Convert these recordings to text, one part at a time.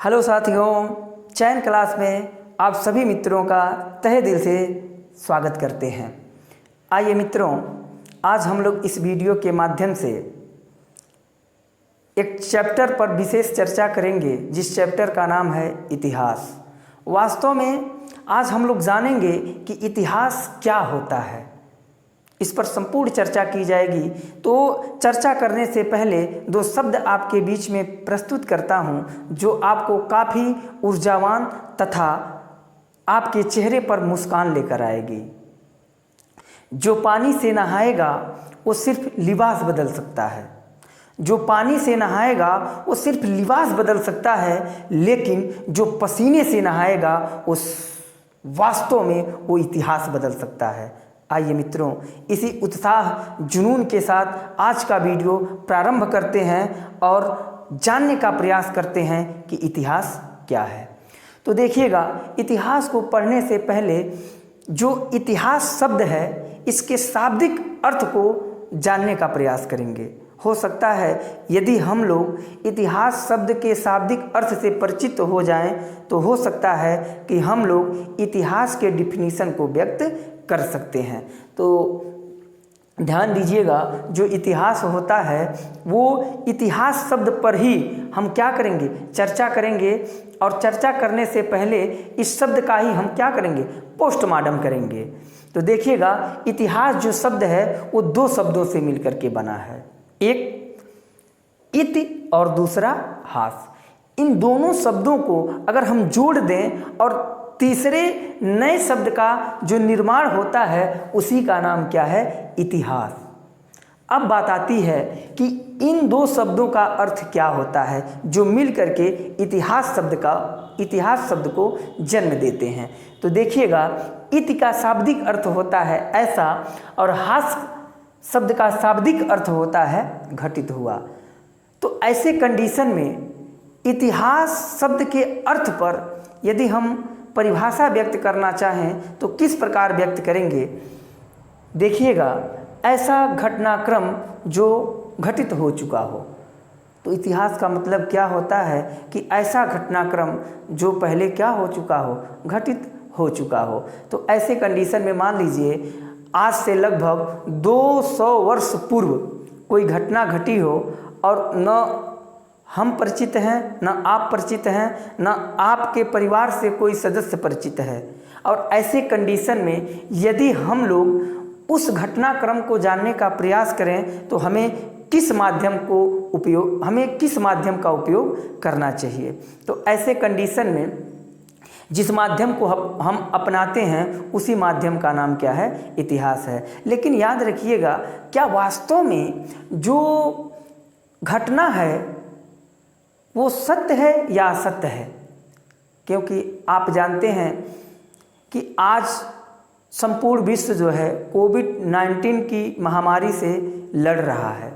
Hello साथियों, चयन class में आप सभी मित्रों का तहे दिल से स्वागत करते हैं। आइए मित्रों, आज हम लोग इस वीडियो के माध्यम से एक चैप्टर पर विशेष चर्चा करेंगे, जिस चैप्टर का नाम है इतिहास। वास्तव में आज हम लोग जानेंगे कि इतिहास क्या होता है, इस पर संपूर्ण चर्चा की जाएगी। तो चर्चा करने से पहले दो शब्द आपके बीच में प्रस्तुत करता हूं, जो आपको काफ़ी ऊर्जावान तथा आपके चेहरे पर मुस्कान लेकर आएगी। जो पानी से नहाएगा वो सिर्फ लिबास बदल सकता है। जो पानी से नहाएगा वो सिर्फ लिबास बदल सकता है, लेकिन जो पसीने से नहाएगा उस वास्तव में वो इतिहास बदल सकता है। आइए मित्रों, इसी उत्साह जुनून के साथ आज का वीडियो प्रारंभ करते हैं और जानने का प्रयास करते हैं कि इतिहास क्या है। तो देखिएगा, इतिहास को पढ़ने से पहले जो इतिहास शब्द है, इसके शाब्दिक अर्थ को जानने का प्रयास करेंगे। हो सकता है यदि हम लोग इतिहास शब्द के शाब्दिक अर्थ से परिचित हो जाएं, तो हो सकता है कि हम लोग इतिहास के डिफिनीशन को व्यक्त कर सकते हैं। तो ध्यान दीजिएगा, जो इतिहास होता है वो इतिहास शब्द पर ही हम क्या करेंगे, चर्चा करेंगे। और चर्चा करने से पहले इस शब्द का ही हम क्या करेंगे, पोस्टमार्टम करेंगे। तो देखिएगा, इतिहास जो शब्द है वो दो शब्दों से मिलकर के बना है, एक इति और दूसरा हास। इन दोनों शब्दों को अगर हम जोड़ दें और तीसरे नए शब्द का जो निर्माण होता है, उसी का नाम क्या है, इतिहास। अब बात आती है कि इन दो शब्दों का अर्थ क्या होता है, जो मिल करके इतिहास शब्द को जन्म देते हैं। तो देखिएगा, इति का शाब्दिक अर्थ होता है ऐसा, और हास शब्द का शाब्दिक अर्थ होता है घटित हुआ। तो ऐसे कंडीशन में इतिहास शब्द के अर्थ पर यदि हम परिभाषा व्यक्त करना चाहें तो किस प्रकार व्यक्त करेंगे। देखिएगा, ऐसा घटनाक्रम जो घटित हो चुका हो। तो इतिहास का मतलब क्या होता है कि ऐसा घटनाक्रम जो पहले क्या हो चुका हो, घटित हो चुका हो। तो ऐसे कंडीशन में मान लीजिए आज से लगभग 200 वर्ष पूर्व कोई घटना घटी हो और न हम परिचित हैं, न आप परिचित हैं, न आपके परिवार से कोई सदस्य परिचित है। और ऐसे कंडीशन में यदि हम लोग उस घटनाक्रम को जानने का प्रयास करें तो हमें किस माध्यम का उपयोग करना चाहिए। तो ऐसे कंडीशन में जिस माध्यम को हम अपनाते हैं, उसी माध्यम का नाम क्या है, इतिहास है। लेकिन याद रखिएगा, क्या वास्तव में जो घटना है वो सत्य है या असत्य है? क्योंकि आप जानते हैं कि आज संपूर्ण विश्व जो है कोविड-19 की महामारी से लड़ रहा है।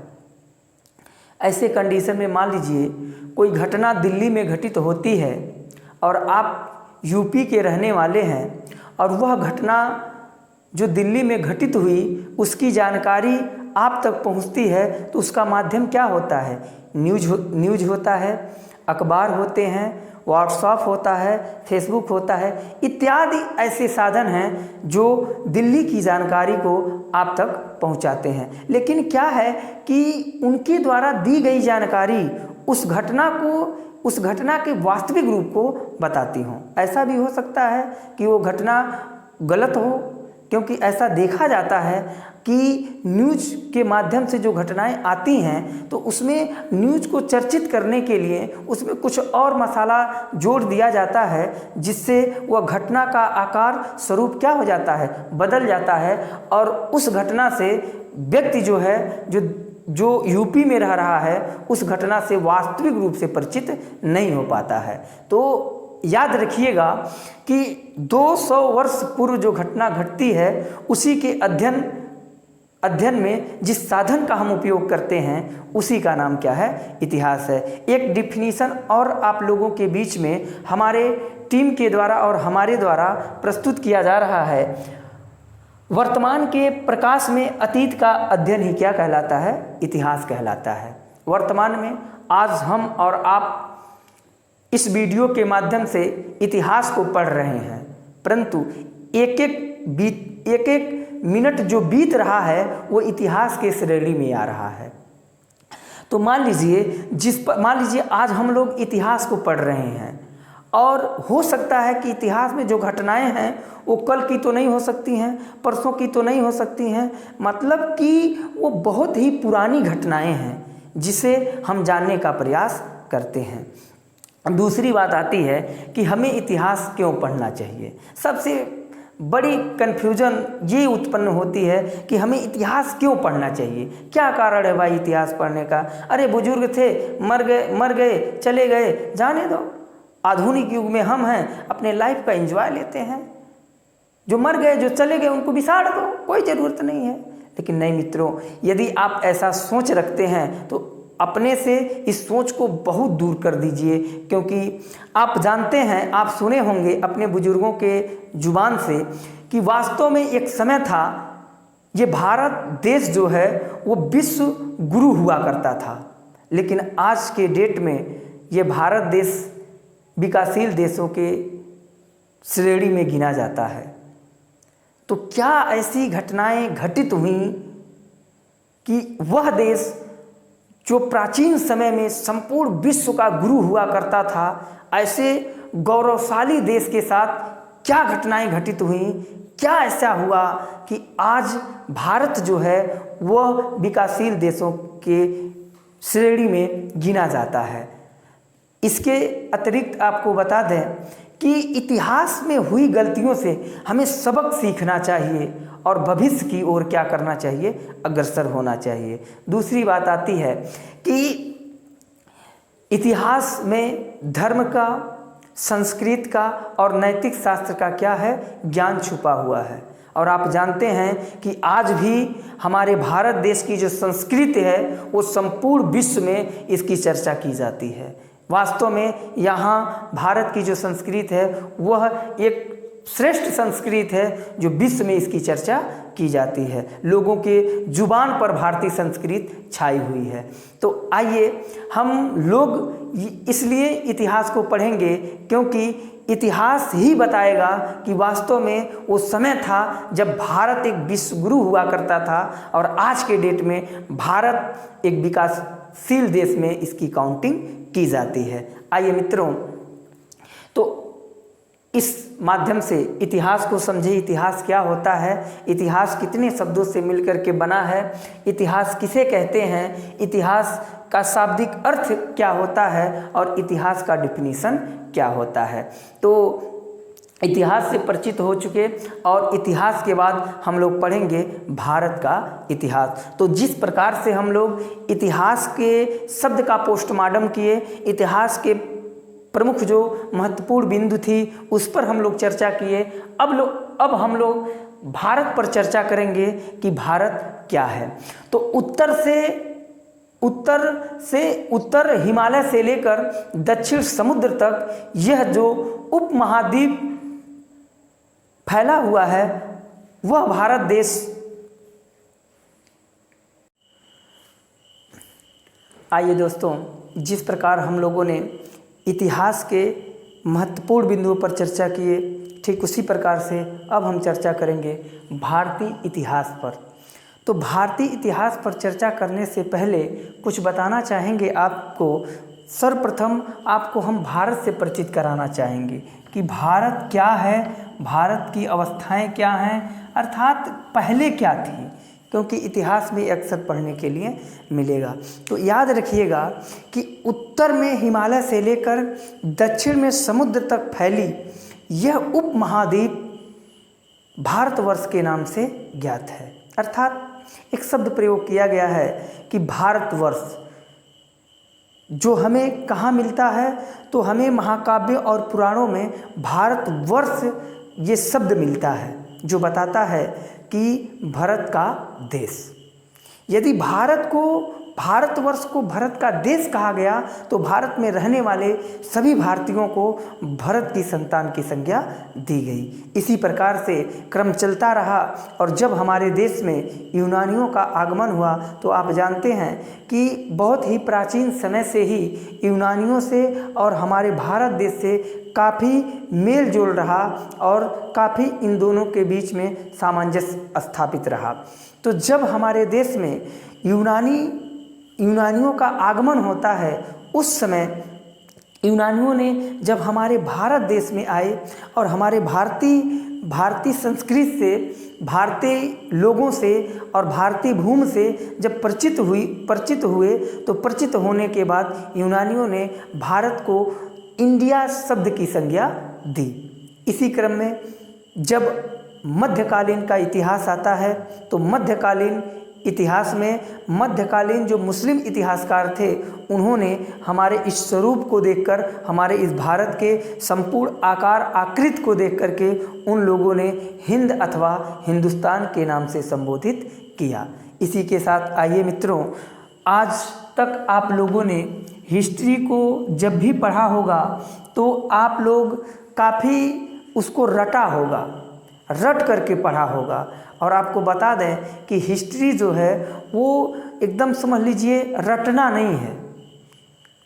ऐसे कंडीशन में मान लीजिए कोई घटना दिल्ली में घटित होती है और आप यूपी के रहने वाले हैं, और वह घटना जो दिल्ली में घटित हुई उसकी जानकारी आप तक पहुंचती है, तो उसका माध्यम क्या होता है, न्यूज होता है, अखबार होते हैं, व्हाट्सएप होता है, फेसबुक होता है, इत्यादि ऐसे साधन हैं जो दिल्ली की जानकारी को आप तक पहुंचाते हैं। लेकिन क्या है कि उनके द्वारा दी गई जानकारी उस घटना के वास्तविक रूप को बताती हो। ऐसा भी हो सकता है कि वो घटना गलत हो, क्योंकि ऐसा देखा जाता है कि न्यूज के माध्यम से जो घटनाएं आती हैं, तो उसमें न्यूज को चर्चित करने के लिए उसमें कुछ और मसाला जोड़ दिया जाता है, जिससे वह घटना का आकार स्वरूप क्या हो जाता है, बदल जाता है। और उस घटना से व्यक्ति जो है, जो यूपी में रह रहा है, उस घटना से वास्तविक रूप से परिचित नहीं हो पाता है। तो याद रखिएगा कि 200 वर्ष पूर्व जो घटना घटती है, उसी के अध्ययन में जिस साधन का हम उपयोग करते हैं, उसी का नाम क्या है, इतिहास है। एक डिफिनीशन और आप लोगों के बीच में हमारे टीम के द्वारा और हमारे द्वारा प्रस्तुत किया जा रहा है। वर्तमान के प्रकाश में अतीत का अध्ययन ही क्या कहलाता है, इतिहास कहलाता है। वर्तमान में आज हम और आप इस वीडियो के माध्यम से इतिहास को पढ़ रहे हैं, परंतु एक एक मिनट जो बीत रहा है वो इतिहास के श्रेणी में आ रहा है। तो मान लीजिए आज हम लोग इतिहास को पढ़ रहे हैं और हो सकता है कि इतिहास में जो घटनाएं हैं वो कल की तो नहीं हो सकती हैं, परसों की तो नहीं हो सकती हैं, मतलब कि वो बहुत ही पुरानी घटनाएं हैं जिसे हम जानने का प्रयास करते हैं। दूसरी बात आती है कि हमें इतिहास क्यों पढ़ना चाहिए। सबसे बड़ी कन्फ्यूजन ये उत्पन्न होती है कि हमें इतिहास क्यों पढ़ना चाहिए, क्या कारण है भाई इतिहास पढ़ने का। अरे बुजुर्ग थे, मर गए चले गए, जाने दो। आधुनिक युग में हम हैं, अपने लाइफ का एंजॉय लेते हैं। जो मर गए, जो चले गए, उनको बिसाड़ दो, कोई ज़रूरत नहीं है। लेकिन नहीं मित्रों, यदि आप ऐसा सोच रखते हैं तो अपने से इस सोच को बहुत दूर कर दीजिए, क्योंकि आप जानते हैं, आप सुने होंगे अपने बुजुर्गों के जुबान से कि वास्तव में एक समय था, ये भारत देश जो है वो विश्व गुरु हुआ करता था, लेकिन आज के डेट में ये भारत देश विकासशील देशों के श्रेणी में गिना जाता है। तो क्या ऐसी घटनाएं घटित हुई कि वह देश जो प्राचीन समय में संपूर्ण विश्व का गुरु हुआ करता था, ऐसे गौरवशाली देश के साथ क्या घटनाएं घटित हुई, क्या ऐसा हुआ कि आज भारत जो है वह विकासशील देशों के श्रेणी में गिना जाता है। इसके अतिरिक्त आपको बता दें कि इतिहास में हुई गलतियों से हमें सबक सीखना चाहिए और भविष्य की ओर क्या करना चाहिए, अग्रसर होना चाहिए। दूसरी बात आती है कि इतिहास में धर्म का, संस्कृत का और नैतिक शास्त्र का क्या है, ज्ञान छुपा हुआ है। और आप जानते हैं कि आज भी हमारे भारत देश की जो संस्कृति है वो संपूर्ण विश्व में इसकी चर्चा की जाती है। वास्तव में यहाँ भारत की जो संस्कृति है वह एक श्रेष्ठ संस्कृत है जो विश्व में इसकी चर्चा की जाती है। लोगों के जुबान पर भारतीय संस्कृत छाई हुई है। तो आइए हम लोग इसलिए इतिहास को पढ़ेंगे क्योंकि इतिहास ही बताएगा कि वास्तव में वो समय था जब भारत एक विश्व गुरु हुआ करता था और आज के डेट में भारत एक विकासशील देश में इसकी काउंटिंग की जाती है। आइए मित्रों, तो इस माध्यम से इतिहास को समझे। इतिहास क्या होता है, इतिहास कितने शब्दों से मिलकर के बना है, इतिहास किसे कहते हैं, इतिहास का शाब्दिक अर्थ क्या होता है और इतिहास का डिफिनीशन क्या होता है। तो इतिहास से परिचित हो चुके और इतिहास के बाद हम लोग पढ़ेंगे भारत का इतिहास। तो जिस प्रकार से हम लोग इतिहास के शब्द का पोस्टमार्टम किए, इतिहास के प्रमुख जो महत्वपूर्ण बिंदु थी उस पर हम लोग चर्चा किए, अब हम लोग भारत पर चर्चा करेंगे कि भारत क्या है। तो उत्तर हिमालय से लेकर दक्षिण समुद्र तक यह जो उपमहाद्वीप फैला हुआ है वह भारत देश। आइए दोस्तों, जिस प्रकार हम लोगों ने इतिहास के महत्वपूर्ण बिंदुओं पर चर्चा किए, ठीक उसी प्रकार से अब हम चर्चा करेंगे भारतीय इतिहास पर। तो भारतीय इतिहास पर चर्चा करने से पहले कुछ बताना चाहेंगे आपको। सर्वप्रथम आपको हम भारत से परिचित कराना चाहेंगे कि भारत क्या है, भारत की अवस्थाएं क्या हैं, अर्थात पहले क्या थी, क्योंकि इतिहास में अक्सर पढ़ने के लिए मिलेगा। तो याद रखिएगा कि उत्तर में हिमालय से लेकर दक्षिण में समुद्र तक फैली यह उपमहाद्वीप भारतवर्ष के नाम से ज्ञात है। अर्थात एक शब्द प्रयोग किया गया है कि भारतवर्ष, जो हमें कहाँ मिलता है, तो हमें महाकाव्य और पुराणों में भारतवर्ष ये शब्द मिलता है जो बताता है कि भारत का देश। यदि भारत को भारतवर्ष को भारत का देश कहा गया तो भारत में रहने वाले सभी भारतीयों को भारत की संतान की संज्ञा दी गई। इसी प्रकार से क्रम चलता रहा और जब हमारे देश में यूनानियों का आगमन हुआ तो आप जानते हैं कि बहुत ही प्राचीन समय से ही यूनानियों से और हमारे भारत देश से काफ़ी मेल जोल रहा और काफ़ी इन दोनों के बीच में सामंजस्य स्थापित रहा। तो जब हमारे देश में यूनानियों का आगमन होता है, उस समय यूनानियों ने जब हमारे भारत देश में आए और हमारे भारतीय संस्कृति से, भारतीय लोगों से और भारतीय भूमि से जब परिचित हुए तो परिचित होने के बाद यूनानियों ने भारत को इंडिया शब्द की संज्ञा दी। इसी क्रम में जब मध्यकालीन का इतिहास आता है तो मध्यकालीन इतिहास में मध्यकालीन जो मुस्लिम इतिहासकार थे, उन्होंने हमारे इस स्वरूप को देखकर, हमारे इस भारत के संपूर्ण आकार आकृति को देख करके उन लोगों ने हिंद अथवा हिंदुस्तान के नाम से संबोधित किया। इसी के साथ आइए मित्रों, आज तक आप लोगों ने हिस्ट्री को जब भी पढ़ा होगा तो आप लोग काफ़ी उसको रट करके पढ़ा होगा। और आपको बता दें कि हिस्ट्री जो है वो एकदम समझ लीजिए रटना नहीं है।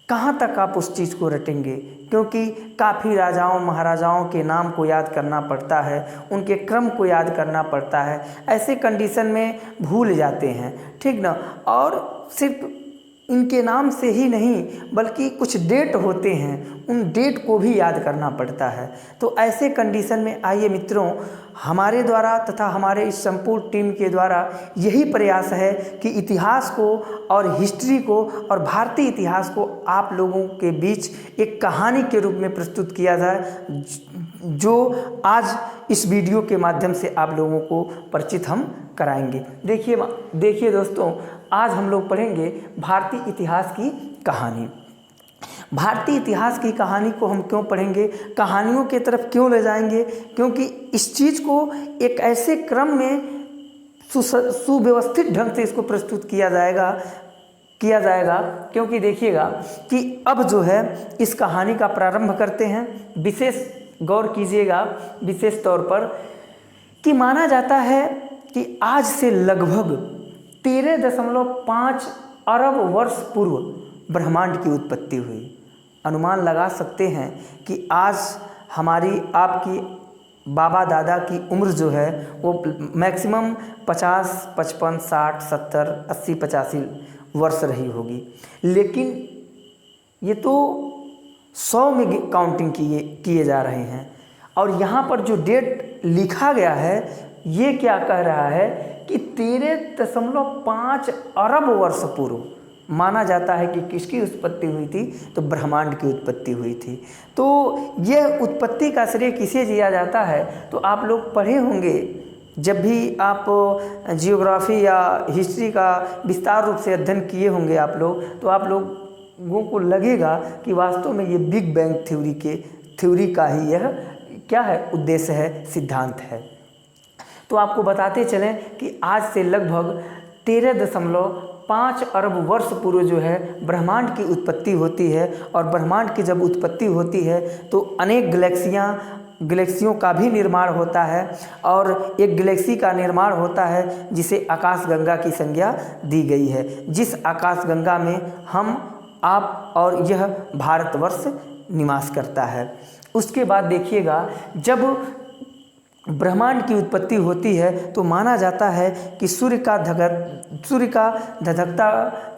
कहाँ तक आप उस चीज़ को रटेंगे, क्योंकि काफ़ी राजाओं महाराजाओं के नाम को याद करना पड़ता है, उनके क्रम को याद करना पड़ता है। ऐसे कंडीशन में भूल जाते हैं, ठीक ना। और सिर्फ इनके नाम से ही नहीं बल्कि कुछ डेट होते हैं, उन डेट को भी याद करना पड़ता है। तो ऐसे कंडीशन में आइए मित्रों, हमारे द्वारा तथा हमारे इस संपूर्ण टीम के द्वारा यही प्रयास है कि इतिहास को और हिस्ट्री को और भारतीय इतिहास को आप लोगों के बीच एक कहानी के रूप में प्रस्तुत किया जाए, जो आज इस वीडियो के माध्यम से आप लोगों को परिचित हम कराएंगे। देखिए दोस्तों, आज हम लोग पढ़ेंगे भारतीय इतिहास की कहानी। भारतीय इतिहास की कहानी को हम क्यों पढ़ेंगे, कहानियों की तरफ क्यों ले जाएंगे, क्योंकि इस चीज़ को एक ऐसे क्रम में सुव्यवस्थित ढंग से इसको प्रस्तुत किया जाएगा। क्योंकि देखिएगा कि अब जो है इस कहानी का प्रारंभ करते हैं। विशेष गौर कीजिएगा विशेष तौर पर कि माना जाता है कि आज से लगभग 13.5 अरब वर्ष पूर्व ब्रह्मांड की उत्पत्ति हुई। अनुमान लगा सकते हैं कि आज हमारी आपकी बाबा दादा की उम्र जो है वो मैक्सिमम 50, 55, 60, 70, 80, 85 वर्ष रही होगी। लेकिन ये तो 100 में काउंटिंग किए जा रहे हैं। और यहाँ पर जो डेट लिखा गया है ये क्या कह रहा है कि 13.5 अरब वर्ष पूर्व माना जाता है कि किसकी उत्पत्ति हुई थी, तो ब्रह्मांड की उत्पत्ति हुई थी। तो यह उत्पत्ति का श्रेय किसे दिया जाता है, तो आप लोग पढ़े होंगे, जब भी आप जियोग्राफी या हिस्ट्री का विस्तार रूप से अध्ययन किए होंगे आप लोग, तो आप लोगों को लगेगा कि वास्तव में ये बिग बैंग थ्योरी का ही यह क्या है, उद्देश्य है, सिद्धांत है। तो आपको बताते चलें कि आज से लगभग 13.5 अरब वर्ष पूर्व जो है ब्रह्मांड की उत्पत्ति होती है। और ब्रह्मांड की जब उत्पत्ति होती है तो अनेक गैलेक्सियों का भी निर्माण होता है। और एक गैलेक्सी का निर्माण होता है जिसे आकाशगंगा की संज्ञा दी गई है, जिस आकाशगंगा में हम, आप और यह भारतवर्ष निवास करता है। उसके बाद देखिएगा, जब ब्रह्मांड की उत्पत्ति होती है तो माना जाता है कि सूर्य का धधकता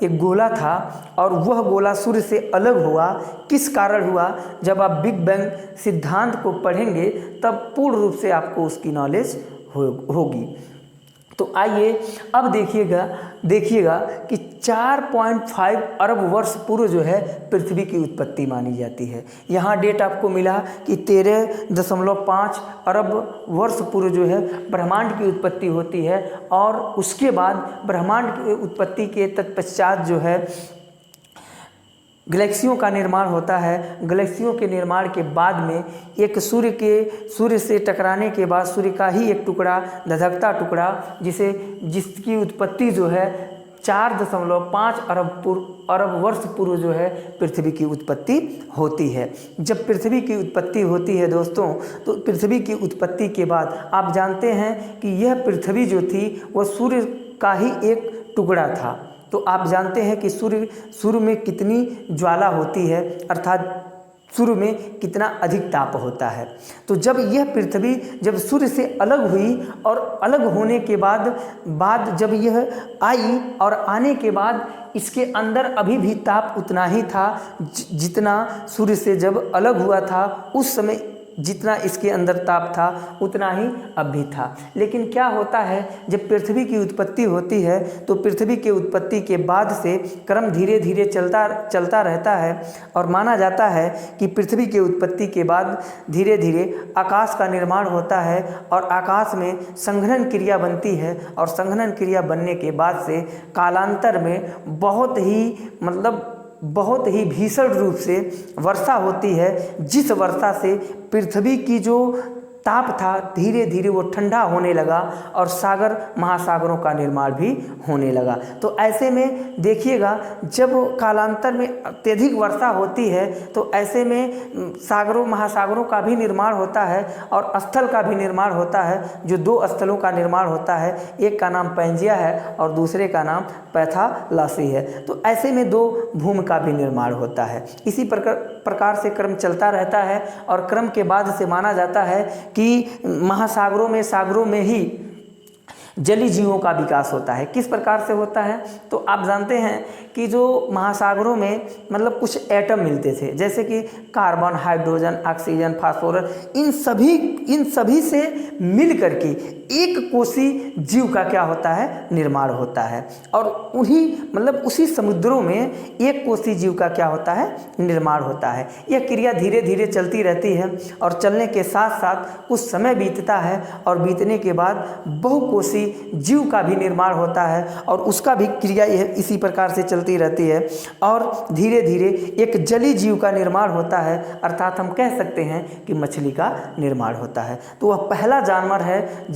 एक गोला था और वह गोला सूर्य से अलग हुआ। किस कारण हुआ, जब आप बिग बैंग सिद्धांत को पढ़ेंगे तब पूर्ण रूप से आपको उसकी नॉलेज होगी। तो आइए अब देखिएगा कि 4.5 अरब वर्ष पूर्व जो है पृथ्वी की उत्पत्ति मानी जाती है। यहाँ डेट आपको मिला कि 13.5 अरब वर्ष पूर्व जो है ब्रह्मांड की उत्पत्ति होती है। और उसके बाद ब्रह्मांड की उत्पत्ति के तत्पश्चात जो है गैलेक्सियों का निर्माण होता है। गैलेक्सियों के निर्माण के बाद में एक सूर्य से टकराने के बाद सूर्य का ही एक टुकड़ा, धधकता टुकड़ा, जिसकी उत्पत्ति जो है 4.5 अरब वर्ष पूर्व जो है पृथ्वी की उत्पत्ति होती है। जब पृथ्वी की उत्पत्ति होती है दोस्तों, तो पृथ्वी की उत्पत्ति के बाद आप जानते हैं कि यह पृथ्वी जो थी वह सूर्य का ही एक टुकड़ा था। तो आप जानते हैं कि सूर्य में कितनी ज्वाला होती है, अर्थात सूर्य में कितना अधिक ताप होता है। तो जब यह पृथ्वी जब सूर्य से अलग हुई और अलग होने के बाद जब यह आई और आने के बाद इसके अंदर अभी भी ताप उतना ही था जितना सूर्य से जब अलग हुआ था उस समय जितना इसके अंदर ताप था उतना ही अब भी था। लेकिन क्या होता है, जब पृथ्वी की उत्पत्ति होती है तो पृथ्वी की उत्पत्ति के बाद से क्रम धीरे धीरे चलता रहता है और माना जाता है कि पृथ्वी की उत्पत्ति के बाद धीरे धीरे आकाश का निर्माण होता है और आकाश में संघनन क्रिया बनती है और संघनन क्रिया बनने के बाद से कालांतर में बहुत ही भीषण रूप से वर्षा होती है, जिस वर्षा से पृथ्वी की जो ताप था धीरे धीरे वो ठंडा होने लगा और सागर महासागरों का निर्माण भी होने लगा। तो ऐसे में देखिएगा, जब कालांतर में अत्यधिक वर्षा होती है तो ऐसे में सागरों महासागरों का भी निर्माण होता है और स्थल का भी निर्माण होता है। जो 2 स्थलों का निर्माण होता है, एक का नाम पैंजिया है और दूसरे का नाम पैथालासी है। तो ऐसे में 2 भूमि का भी निर्माण होता है। इसी प्रकार से क्रम चलता रहता है और क्रम के बाद से माना जाता है कि महासागरों में सागरों में ही जलीय जीवों का विकास होता है। किस प्रकार से होता है, तो आप जानते हैं कि जो महासागरों में कुछ एटम मिलते थे, जैसे कि कार्बन, हाइड्रोजन, ऑक्सीजन, फास्फोरस, इन सभी से मिल करके एक कोशी जीव का क्या होता है, निर्माण होता है। और उसी समुद्रों में एक कोशी जीव का क्या होता है, निर्माण होता है। यह क्रिया धीरे धीरे चलती रहती है और चलने के साथ साथ कुछ समय बीतता है और बीतने के बाद बहुकोशी जीव का भी निर्माण होता है और उसका भी क्रिया इसी प्रकार से चलती रहती है और धीरे धीरे एक जलीय जीव का निर्माण होता है, अर्थात हम कह सकते हैं कि मछली का निर्माण होता है। तो वह पहला जानवर है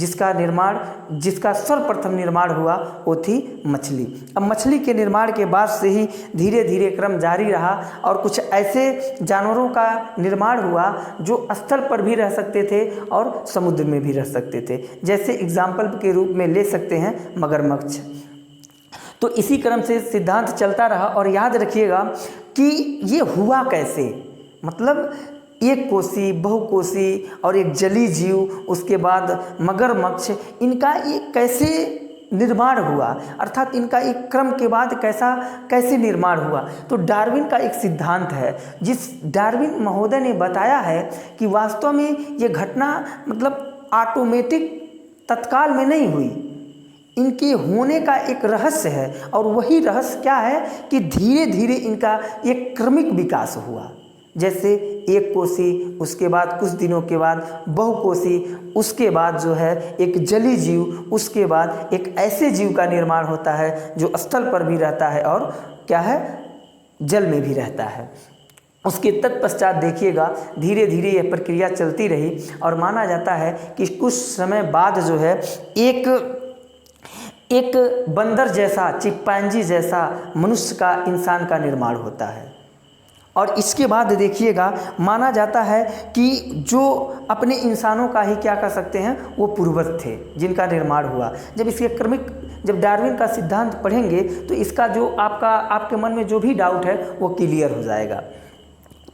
जिसका सर्वप्रथम निर्माण हुआ, वो थी मछली। अब मछली के निर्माण के बाद से ही धीरे धीरे क्रम जारी रहा और कुछ ऐसे जानवरों का निर्माण हुआ जो स्थल पर भी रह सकते थे और समुद्र में भी रह सकते थे। जैसे एग्जाम्पल के रूप में ले सकते हैं मगरमच्छ। तो इसी क्रम से सिद्धांत चलता रहा और याद रखिएगा कि ये हुआ कैसे, एक कोशी, बहुकोशी और एक जलीय जीव, उसके बाद मगरमच्छ, इनका ये कैसे निर्माण हुआ, अर्थात इनका एक क्रम के बाद कैसे निर्माण हुआ। तो डार्विन का एक सिद्धांत है, जिस डार्विन महोदय ने बताया है कि वास्तव में ये घटना ऑटोमेटिक तत्काल में नहीं हुई, इनके होने का एक रहस्य है और वही रहस्य क्या है कि धीरे धीरे इनका एक क्रमिक विकास हुआ। जैसे एक कोशी, उसके बाद कुछ दिनों के बाद बहुकोशी, उसके बाद जो है एक जलीय जीव, उसके बाद एक ऐसे जीव का निर्माण होता है जो स्थल पर भी रहता है और क्या है, जल में भी रहता है। उसके तत्पश्चात देखिएगा धीरे धीरे यह प्रक्रिया चलती रही और माना जाता है कि कुछ समय बाद जो है एक बंदर जैसा, चिंपैंजी जैसा मनुष्य का, इंसान का निर्माण होता है। और इसके बाद देखिएगा माना जाता है कि जो अपने इंसानों का ही क्या कर सकते हैं, वो पूर्वज थे जिनका निर्माण हुआ। जब डार्विन का सिद्धांत पढ़ेंगे तो इसका जो आपके मन में जो भी डाउट है वो क्लियर हो जाएगा।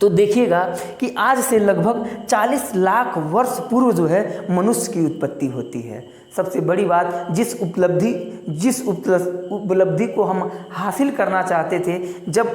तो देखिएगा कि आज से लगभग 40 लाख वर्ष पूर्व जो है मनुष्य की उत्पत्ति होती है। सबसे बड़ी बात, जिस उपलब्धि को हम हासिल करना चाहते थे,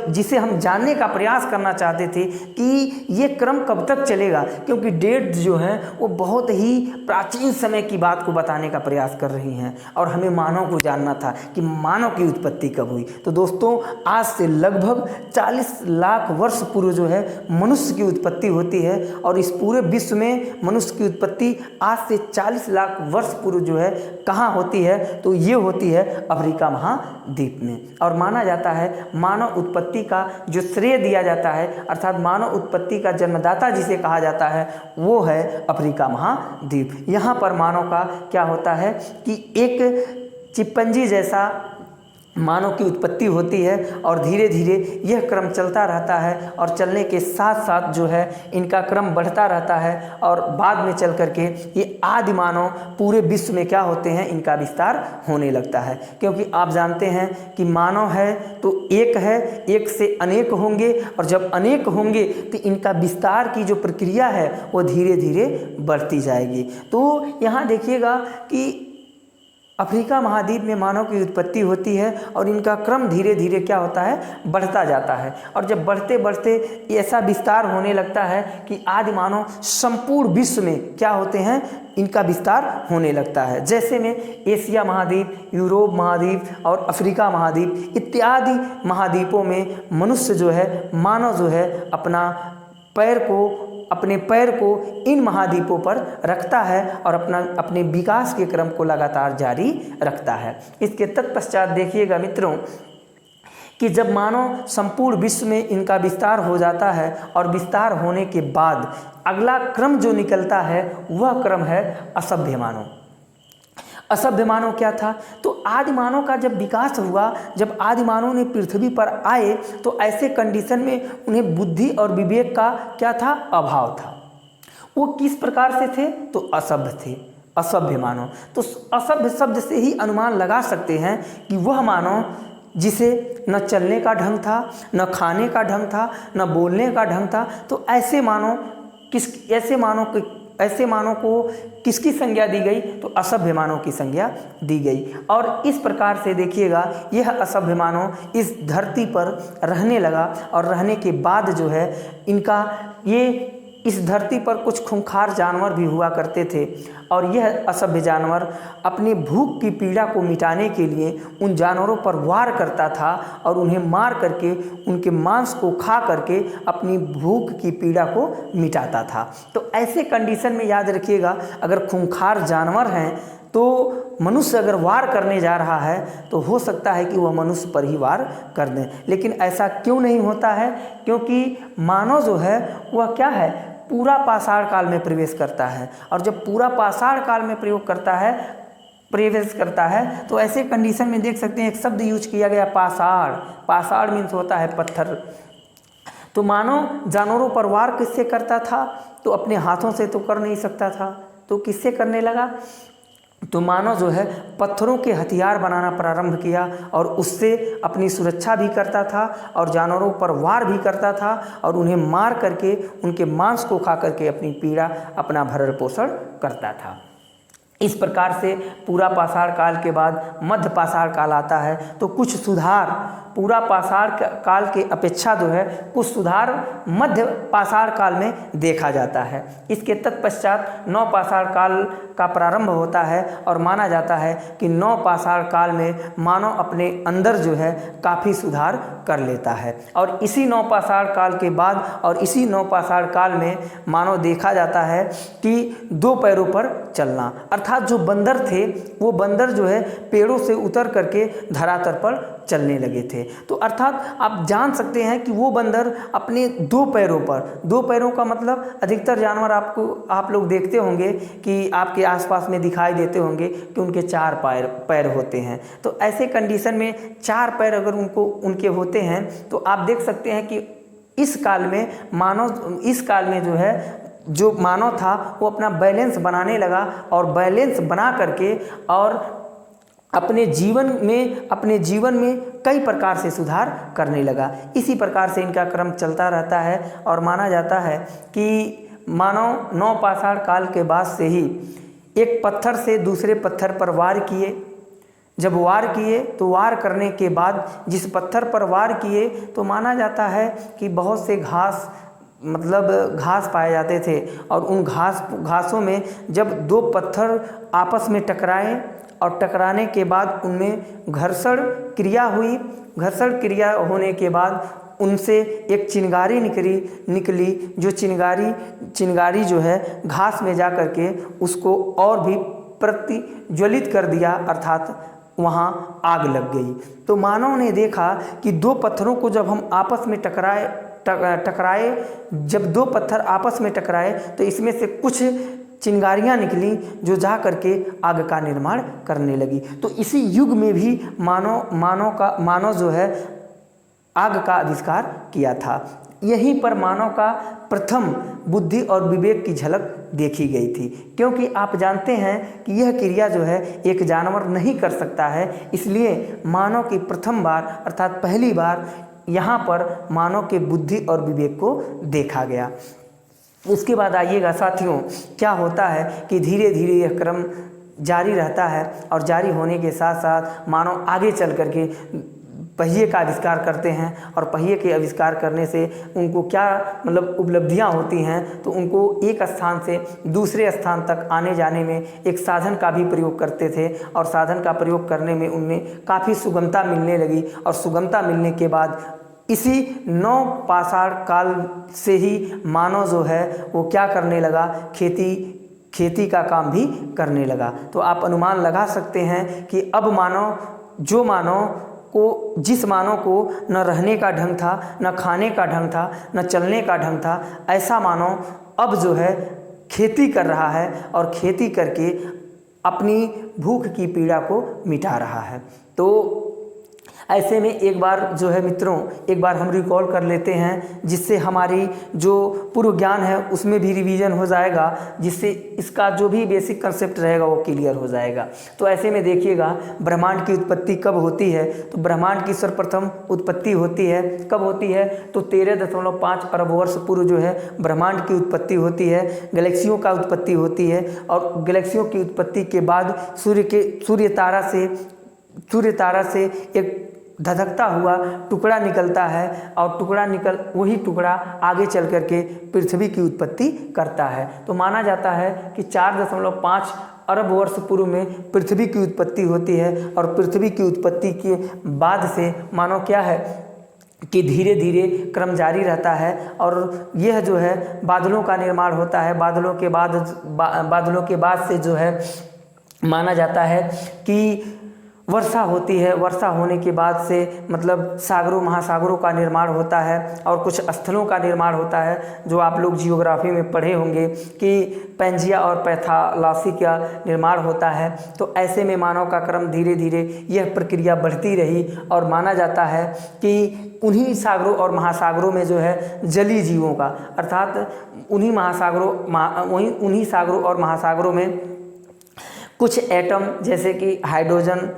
जिसे हम जानने का प्रयास करना चाहते थे कि ये क्रम कब तक चलेगा, क्योंकि डेट जो है वो बहुत ही प्राचीन समय की बात को बताने का प्रयास कर रही हैं और हमें मानव को जानना था कि मानव की उत्पत्ति कब हुई। तो दोस्तों, आज से लगभग 40 लाख वर्ष पूर्व जो है मनुष्य की उत्पत्ति होती है और इस पूरे विश्व में मनुष्य की उत्पत्ति आज से 40 लाख वर्ष पूर्व जो है कहाँ होती है, तो ये होती है अफ्रीका महाद्वीप में। और माना जाता है मानव उत्पत्ति का जो श्रेय दिया जाता है, अर्थात मानव उत्पत्ति का जन्मदाता जिसे कहा जाता है, वो है अफ्रीका महाद्वीप। यहाँ पर मानव का क्या होता है कि एक चिंपैंजी जैसा मानव की उत्पत्ति होती है और धीरे धीरे यह क्रम चलता रहता है और चलने के साथ साथ जो है इनका क्रम बढ़ता रहता है और बाद में चल करके ये आदि मानव पूरे विश्व में क्या होते हैं, इनका विस्तार होने लगता है। क्योंकि आप जानते हैं कि मानव है तो एक है, एक से अनेक होंगे और जब अनेक होंगे तो इनका विस्तार की जो प्रक्रिया है वो धीरे धीरे बढ़ती जाएगी। तो यहाँ देखिएगा कि अफ्रीका महाद्वीप में मानव की उत्पत्ति होती है और इनका क्रम धीरे धीरे क्या होता है, बढ़ता जाता है। और जब बढ़ते बढ़ते ऐसा विस्तार होने लगता है कि आदि मानव संपूर्ण विश्व में क्या होते हैं, इनका विस्तार होने लगता है। जैसे में एशिया महाद्वीप, यूरोप महाद्वीप और अफ्रीका महाद्वीप इत्यादि महाद्वीपों में मनुष्य जो है, मानव जो है अपने पैर को इन महाद्वीपों पर रखता है और अपने विकास के क्रम को लगातार जारी रखता है। इसके तत्पश्चात देखिएगा मित्रों कि जब मानव संपूर्ण विश्व में इनका विस्तार हो जाता है और विस्तार होने के बाद अगला क्रम जो निकलता है वह क्रम है असभ्य मानव। असभ्य मानव क्या था, तो आदि मानव का जब विकास हुआ, जब आदि मानव ने पृथ्वी पर आए तो ऐसे कंडीशन में उन्हें बुद्धि और विवेक का क्या था, अभाव था। वो किस प्रकार से थे, तो असभ्य थे, असभ्य मानव। तो असभ्य शब्द से ही अनुमान लगा सकते हैं कि वह मानव जिसे न चलने का ढंग था, न खाने का ढंग था, न बोलने का ढंग था। तो ऐसे मानव को किसकी संज्ञा दी गई, तो असभ्य मानव की संज्ञा दी गई। और इस प्रकार से देखिएगा यह असभ्य मानव इस धरती पर रहने लगा और रहने के बाद जो है इस धरती पर कुछ खूंखार जानवर भी हुआ करते थे और यह असभ्य जानवर अपनी भूख की पीड़ा को मिटाने के लिए उन जानवरों पर वार करता था और उन्हें मार करके उनके मांस को खा करके अपनी भूख की पीड़ा को मिटाता था। तो ऐसे कंडीशन में याद रखिएगा, अगर खूंखार जानवर हैं तो मनुष्य अगर वार करने जा रहा है तो हो सकता है कि वह मनुष्य पर ही वार कर दें। लेकिन ऐसा क्यों नहीं होता है, क्योंकि मानव जो है वह क्या है, पूरा पाषाण काल में प्रवेश करता है। और जब पूरा पाषाण काल में प्रवेश करता है तो ऐसे कंडीशन में देख सकते हैं एक शब्द यूज किया गया, पाषाण। पाषाण मीन्स होता है पत्थर। तो मानव जानवरों पर वार किससे करता था, तो अपने हाथों से तो कर नहीं सकता था, तो किससे करने लगा, तो मानव जो है पत्थरों के हथियार बनाना प्रारंभ किया और उससे अपनी सुरक्षा भी करता था और जानवरों पर वार भी करता था और उन्हें मार करके उनके मांस को खा करके अपनी पीड़ा अपना भरण पोषण करता था। इस प्रकार से पूरा पाषाण काल के बाद मध्य पाषाण काल आता है तो कुछ सुधार पूरा पाषाण काल के अपेक्षा जो है कुछ सुधार मध्य पाषाण काल में देखा जाता है। इसके तत्पश्चात नव पाषाण काल का प्रारंभ होता है और माना जाता है कि नव पाषाण काल में मानव अपने अंदर जो है काफ़ी सुधार कर लेता है। और इसी नव पाषाण काल के बाद और इसी नव पाषाण काल में मानव देखा जाता है कि दो पैरों पर चलना, अर्थात जो बंदर थे वो बंदर जो है पेड़ों से उतर करके धरातल पर चलने लगे थे। तो अर्थात आप जान सकते हैं कि वो बंदर अपने दो पैरों का मतलब अधिकतर जानवर आप लोग देखते होंगे कि आपके आसपास में दिखाई देते होंगे कि उनके चार पैर होते हैं। तो ऐसे कंडीशन में चार पैर अगर उनके होते हैं तो आप देख सकते हैं कि इस काल में जो मानव था वो अपना बैलेंस बनाने लगा और बैलेंस बना करके और अपने जीवन में कई प्रकार से सुधार करने लगा। इसी प्रकार से इनका क्रम चलता रहता है और माना जाता है कि मानव नव पाषाण काल के बाद से ही एक पत्थर से दूसरे पत्थर पर वार किए। जब वार किए तो वार करने के बाद जिस पत्थर पर वार किए तो माना जाता है कि बहुत से घास पाए जाते थे और उन घासों में जब दो पत्थर आपस में टकराए और टकराने के बाद उनमें घर्षण क्रिया होने के बाद उनसे एक चिंगारी निकली जो चिंगारी जो है घास में जा कर के उसको और भी प्रतिज्वलित कर दिया, अर्थात वहाँ आग लग गई। तो मानव ने देखा कि दो पत्थरों को जब हम आपस में टकराए जब दो पत्थर आपस में टकराए तो इसमें से कुछ चिंगारियाँ निकली जो जा करके आग का निर्माण करने लगी। तो इसी युग में भी मानव जो है आग का आविष्कार किया था। यहीं पर मानव का प्रथम बुद्धि और विवेक की झलक देखी गई थी, क्योंकि आप जानते हैं कि यह क्रिया जो है एक जानवर नहीं कर सकता है, इसलिए मानव की प्रथम बार अर्थात पहली बार यहाँ पर मानव के बुद्धि और विवेक को देखा गया। उसके बाद आइएगा साथियों, क्या होता है कि धीरे धीरे यह क्रम जारी रहता है और जारी होने के साथ साथ मानव आगे चल करके पहिए का आविष्कार करते हैं और पहिए के आविष्कार करने से उनको क्या मतलब उपलब्धियां होती हैं, तो उनको एक स्थान से दूसरे स्थान तक आने जाने में एक साधन का भी प्रयोग करते थे और साधन का प्रयोग करने में उनमें काफ़ी सुगमता मिलने लगी और सुगमता मिलने के बाद इसी नौ पाषाण काल से ही मानव जो है वो क्या करने लगा, खेती का काम भी करने लगा। तो आप अनुमान लगा सकते हैं कि अब जिस मानव को न रहने का ढंग था, न खाने का ढंग था, न चलने का ढंग था, ऐसा मानव अब जो है खेती कर रहा है और खेती करके अपनी भूख की पीड़ा को मिटा रहा है। तो ऐसे में एक बार जो है मित्रों, एक बार हम रिकॉल कर लेते हैं, जिससे हमारी जो पूर्व ज्ञान है उसमें भी रिवीजन हो जाएगा, जिससे इसका जो भी बेसिक कंसेप्ट रहेगा वो क्लियर हो जाएगा। तो ऐसे में देखिएगा, ब्रह्मांड की उत्पत्ति कब होती है, तो ब्रह्मांड की सर्वप्रथम उत्पत्ति होती है, कब होती है, तो 13.5 अरब वर्ष पूर्व जो है ब्रह्मांड की उत्पत्ति होती है, गैलेक्सियों का उत्पत्ति होती है और गैलेक्सियों की उत्पत्ति के बाद सूर्य तारा से एक धधकता हुआ टुकड़ा निकलता है और वही टुकड़ा आगे चल करके पृथ्वी की उत्पत्ति करता है। तो माना जाता है कि 4.5 अरब वर्ष पूर्व में पृथ्वी की उत्पत्ति होती है और पृथ्वी की उत्पत्ति के बाद से मानो क्या है कि धीरे धीरे क्रम जारी रहता है और यह जो है बादलों का निर्माण होता है। बादलों के बाद से जो है माना जाता है कि वर्षा होती है। वर्षा होने के बाद से मतलब सागरों महासागरों का निर्माण होता है और कुछ स्थलों का निर्माण होता है, जो आप लोग जियोग्राफी में पढ़े होंगे कि पैंजिया और पैथालॉसी का निर्माण होता है। तो ऐसे में मानव का क्रम धीरे धीरे यह प्रक्रिया बढ़ती रही और माना जाता है कि उन्हीं सागरों और महासागरों में जो है जलीय जीवों का अर्थात उन्हीं सागरों और महासागरों में कुछ एटम जैसे कि हाइड्रोजन,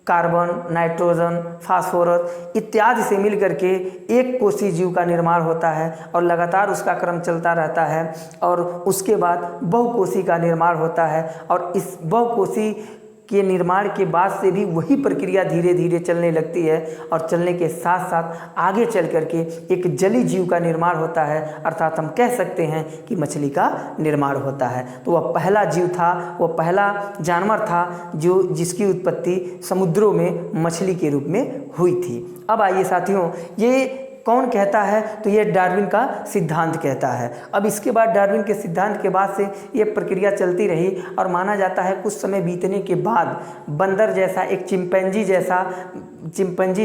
कार्बन, नाइट्रोजन, फास्फोरस इत्यादि से मिल करके एक कोषीय जीव का निर्माण होता है और लगातार उसका क्रम चलता रहता है और उसके बाद बहुकोषीय का निर्माण होता है और इस बहुकोषीय के निर्माण के बाद से भी वही प्रक्रिया धीरे धीरे चलने लगती है और चलने के साथ साथ आगे चल करके एक जलीय जीव का निर्माण होता है, अर्थात हम कह सकते हैं कि मछली का निर्माण होता है। तो वह पहला जीव था, वह पहला जानवर था जिसकी उत्पत्ति समुद्रों में मछली के रूप में हुई थी। अब आइए साथियों, ये कौन कहता है, तो ये डार्विन का सिद्धांत कहता है। अब इसके बाद डार्विन के सिद्धांत के बाद से ये प्रक्रिया चलती रही और माना जाता है कुछ समय बीतने के बाद बंदर जैसा एक चिंपैंजी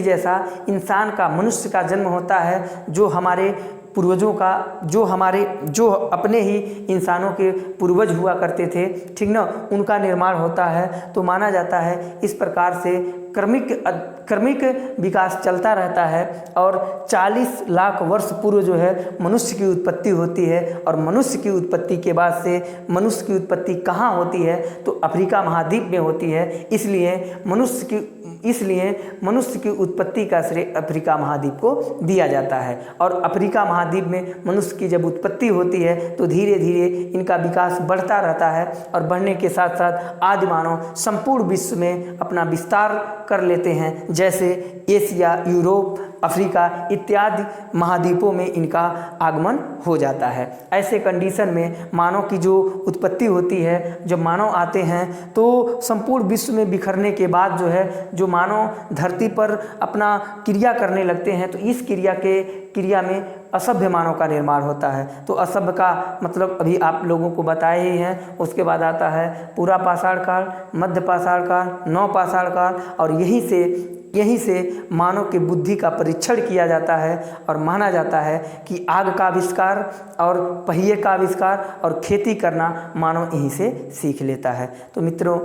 जैसा इंसान का, मनुष्य का जन्म होता है, जो हमारे पूर्वजों का, जो अपने ही इंसानों के पूर्वज हुआ करते थे, ठीक ना, उनका निर्माण होता है। तो माना जाता है इस प्रकार से क्रमिक विकास चलता रहता है और 40 लाख वर्ष पूर्व जो है मनुष्य की उत्पत्ति होती है और मनुष्य की उत्पत्ति के बाद से मनुष्य की उत्पत्ति कहाँ होती है, तो अफ्रीका महाद्वीप में होती है। इसलिए मनुष्य की उत्पत्ति का श्रेय अफ्रीका महाद्वीप को दिया जाता है और अफ्रीका महाद्वीप में मनुष्य की जब उत्पत्ति होती है तो धीरे धीरे इनका विकास बढ़ता रहता है और बढ़ने के साथ साथ आदि मानव संपूर्ण विश्व में अपना विस्तार कर लेते हैं, जैसे एशिया, यूरोप, अफ्रीका इत्यादि महाद्वीपों में इनका आगमन हो जाता है। ऐसे कंडीशन में मानव की जो उत्पत्ति होती है, जब मानव आते हैं तो संपूर्ण विश्व में बिखरने के बाद जो है जो मानव धरती पर अपना क्रिया करने लगते हैं, तो इस क्रिया में असभ्य मानव का निर्माण होता है। तो असभ्य का मतलब अभी आप लोगों को बताए ही हैं। उसके बाद आता है पूरा पाषाण काल, मध्य पाषाण काल, नव पाषाण काल और यहीं से यहीं से मानव के बुद्धि का परीक्षण किया जाता है और माना जाता है कि आग का आविष्कार और पहिए का आविष्कार और खेती करना मानव यहीं से सीख लेता है। तो मित्रों,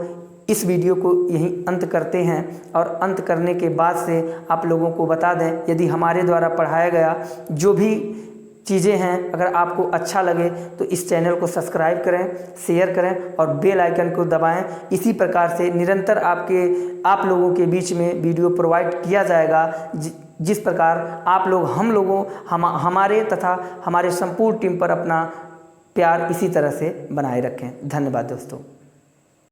इस वीडियो को यहीं अंत करते हैं और अंत करने के बाद से आप लोगों को बता दें, यदि हमारे द्वारा पढ़ाया गया जो भी चीज़ें हैं अगर आपको अच्छा लगे तो इस चैनल को सब्सक्राइब करें, शेयर करें और बेल आइकन को दबाएं। इसी प्रकार से निरंतर आप लोगों के बीच में वीडियो प्रोवाइड किया जाएगा, जिस प्रकार आप लोग हमारे तथा हमारे संपूर्ण टीम पर अपना प्यार इसी तरह से बनाए रखें। धन्यवाद दोस्तों।